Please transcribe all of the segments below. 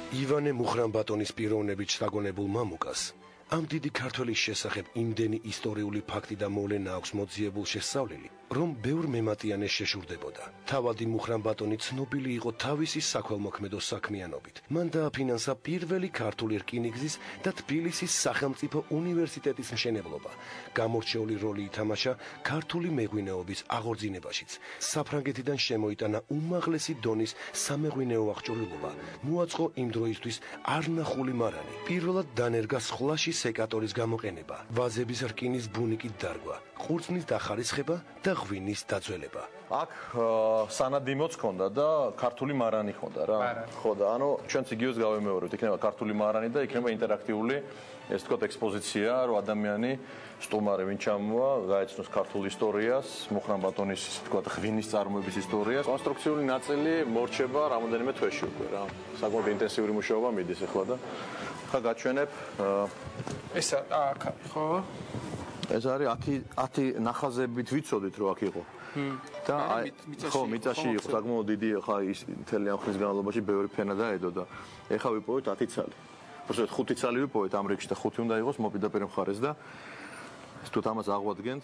ივანე მუხრანბატონის პიროვნებით შთაგონებულ მამუკას ამ დიდი ქართველის შესახებ იმდენი ისტორიული ფაქტი და მოვლენა აქვს მოძიებულ შესწავლილი, რომ ბევრ მემატიანეს შეშურდებოდა. თავადი მუხრანბატონი ცნობილი იყო თავისი საქველმოქმედო საქმიანობით. მან დააფინანსა პირველი ქართული რკინიგზის და თბილისის სახელმწიფო უნივერსიტეტის მშენებლობა. გამორჩეული როლი ითამაშა ქართული მეღვინეობის აღორძინებაშიც. საფრანგეთიდან შემოიტანა უმაღლესი დონის სამეღვინეო აღჭურვილობა. მოაწყო იმ დროისთვის არნახული მარანი. პირველად დანერგა სხლაში სეკატორის გამოყენება, ვაზების რკინის ბუნიკით დარგვა, ყურძნის დახარისხება და ღვინის დაძველება. აქ სანადიმოც ჰქონდა და ქართული მარანი ჰქონდა რა. ხო და ანუ ჩვენც იგივეს გავემეორებთ, იქნება ქართული მარანი და იქნება ინტერაქტიული, ეს თქო ექსპოზიცია, რომ ადამიანი სტუმარი ვინ ჩამოვა, გაეცნოს ქართულ ისტორიას, მუხრანბატონის თქო ღვინის წარმოების ისტორიას. კონსტრუქციული ნაწილი მორჩება რამოდენიმე თვეში უკვე რა. საკმაოდ ინტენსიური მუშაობა მიდის ახლა და ხა გაჩვენებ ესა აქ ხო? ეს არის 10 ნახაზებით ვიცოდით რომ აქ იყო. და ხო მიწაში იყო საკმაოდ დიდი ხა ის მთელი ამ ხნის განმავლობაში ბევრი ფენა დაედო და ეხა ვიპოვეთ 10 ცალი. უბრალოდ 5 ცალი ვიპოვეთ ამ რიგში და 5 უნდა იყოს მოპირდაპირ მხარეს და ეს თუ ამას აღვადგენთ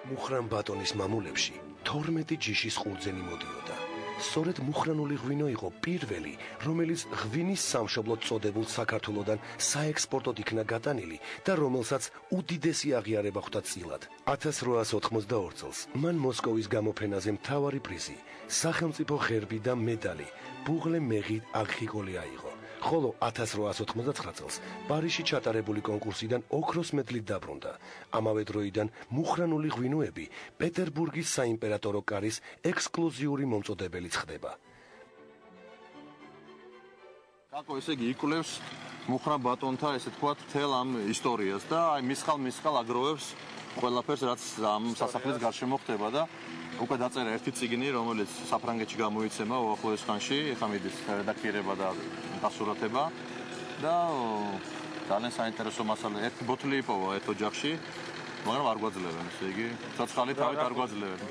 მუხრანბატონის მამულებში 12 ჯიშის ყურძენი მოდიოდა. სწორედ მუხრანული ღვინო იყო პირველი, რომელიც ღვინის სამშობლოდ წოდებულ საქართველოდან საექსპორტოდ იქნა გატანილი და რომელსაც უდიდესი აღიარება ხვდა წილად. 1882 წელს მან მოსკოვის გამოფენაზე მთავარი პრიზი, სახელმწიფო ღერბი და მედალი ბუღლე მეღი აღხიკოლი აიღო. ხოლო 1889 წელს პარიზში ჩატარებული კონკურსიდან ოქროს მედლით დაბრუნდა. ამავე დროიდან მუხრანული ღვინოები პეტერბურგის საიმპერატორო კარის ექსკლუზიური მომწოდებელიც ხდება. კაკო ესე იგი იკვლევს მუხრანბატონთა ესე თქვათ თელ ამ ისტორიას და აი მისხალ აგროვებს ყველაფერს რაც ამ სასახლის გარშემო ხდება და უკვე დაწერა ერთი წიგნი რომელიც საფრანგეთში გამოიცემა უახლოეს ხანში, ეხლა მიდის რედაქტირება და დასურათება და ძალიან საინტერესო მასალა. ერთი ბოთლი იპოვა ერთ ოჯახში, მაგრამ არ გვაძლევენ, ესე იგი, ცოცხალი თავით არ გვაძლევენ.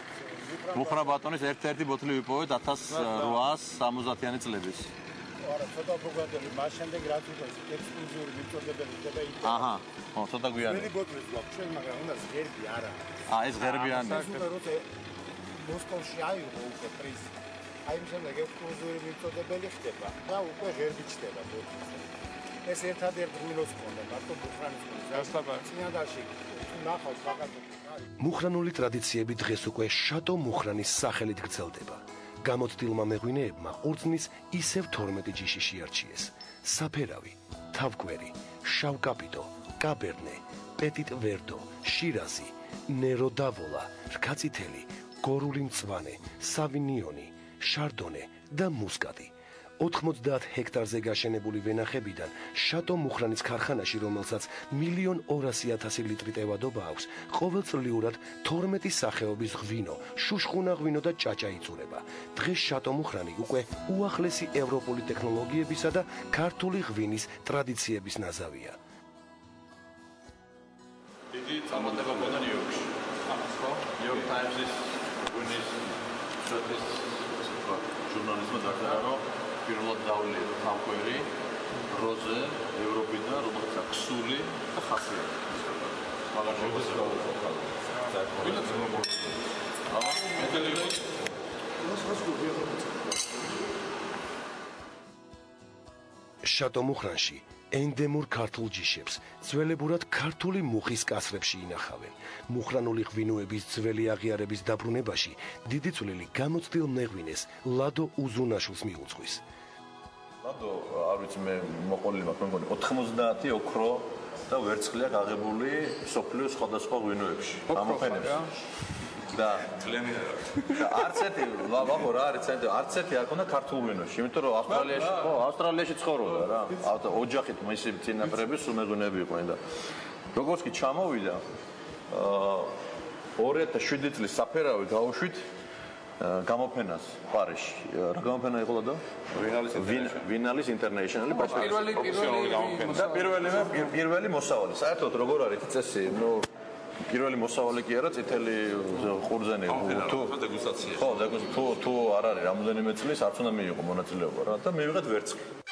მუხრანბატონის ერთ-ერთი ბოთლი ვიპოვეთ 1870-იანი წლების. არა, ცოტა ბოგატელი, მას შემდეგ რაც იყოს ექსკლუზიური მიწოდებელი ხდება იქ. აჰა, ხო, ცოტა გვიანი. ერთი ბოთლი გვაქვს, ჩვენ, მაგრამ უნდა ღერბი არა. ეს ღერბიანი. მოსკოვში აიღო უკვე პრიზი. აი მის შემდეგ ექსკლუზიური მიწოდებელი ხდება და უკვე ღერბი ჩდება ბოთლზე. ეს ერთადერთ ღვინოს ჰქონდა, მარტო მუხრანის ღვინოს. წინადაში ნახავს ბაგაზში. მუხრანული ტრადიციები დღეს უკვე შატო მუხრანის სახელით გრძელდება. გამოცდილმა მეღვინეებმა ყურძნის ისევ 12 ჯიში შეარჩიეს. საფერავი, თავკვერი, შავკაპიტო, კაბერნე, პეტიტ ვერდო, შირაზი, ნერო დავოლა, რქაწითელი, გორული მწვანე, სავინიონი, შარდონე და მუსკატი. 90 ჰექტარზე გაშენებული ვენახებიდან შატო მუხრანის ქარხანაში, რომელსაც 1,200,000 ლიტრი ტევადობა აქვს, ყოველწლიურად 12 სახეობის ღვინო, შუშხუნა ღვინო და ჭაჭა იწურება. დღეს შატო მუხრანი უკვე უახლესი ევროპული ტექნოლოგიებისა და ქართული ღვინის ტრადიციების ნაზავია. დიდი წარმატება ჰქონდა ნიუ-იორკში. ხო? ნიუ-იორკ ტაიმსის ღვინის ჟურნალისტმა დაწერა, რომ პირველად დავლი თავკვერი, როზე, ევროპიდან, რომელიც აქვს ქსული და ხასიათი. მაგრამ შეგვიძლია შატო მუხრანში ენდემურ ქართულ ჯიშებს ძველებურად ქართული მუხის კასრებში ინახავენ. მუხრანული ღვინოების ძველი აღიარების დაბრუნებაში დიდი წვლილი გამოცდილ მეღვინეს ლადო უზუნაშვილს მიუძღვის. ლადო, არ ვიცი მე მოყოლილი მაქვს, მე მგონი 90 ოქრო და ვერცხლია გაღებული სოფლიოს სხვადასხვა ღვინოებში. გამოფენებში. და არც ერთი ვაღო რა არის ცენტრი, არც ერთი არ ქონდა ქართულ ღვინოში, იმიტომ რომ ავსტრალიაში ცხოვრობდა რა. ოჯახით მისი წინაპრები სულ მეღვინეები იყვნენ და როგორც კი ჩამოვიდა 2007 წლის საფერავი გაუშვით გამოფენას პარიზში. რა გამოფენა იყო ლადო? ვინალის ინტერნეიშნალი პირველი და პირველი მოსავალი. საერთოდ როგორ არის წესი? ნუ პირველი მოსავალი კი არა, წითელი ყურძენი თუ დეგუსტაცია. ხო, თუ არ არის რამოდენიმე წლის, არც უნდა მიიღო მონაწილეობა რა და მივიღეთ ვერცხლი.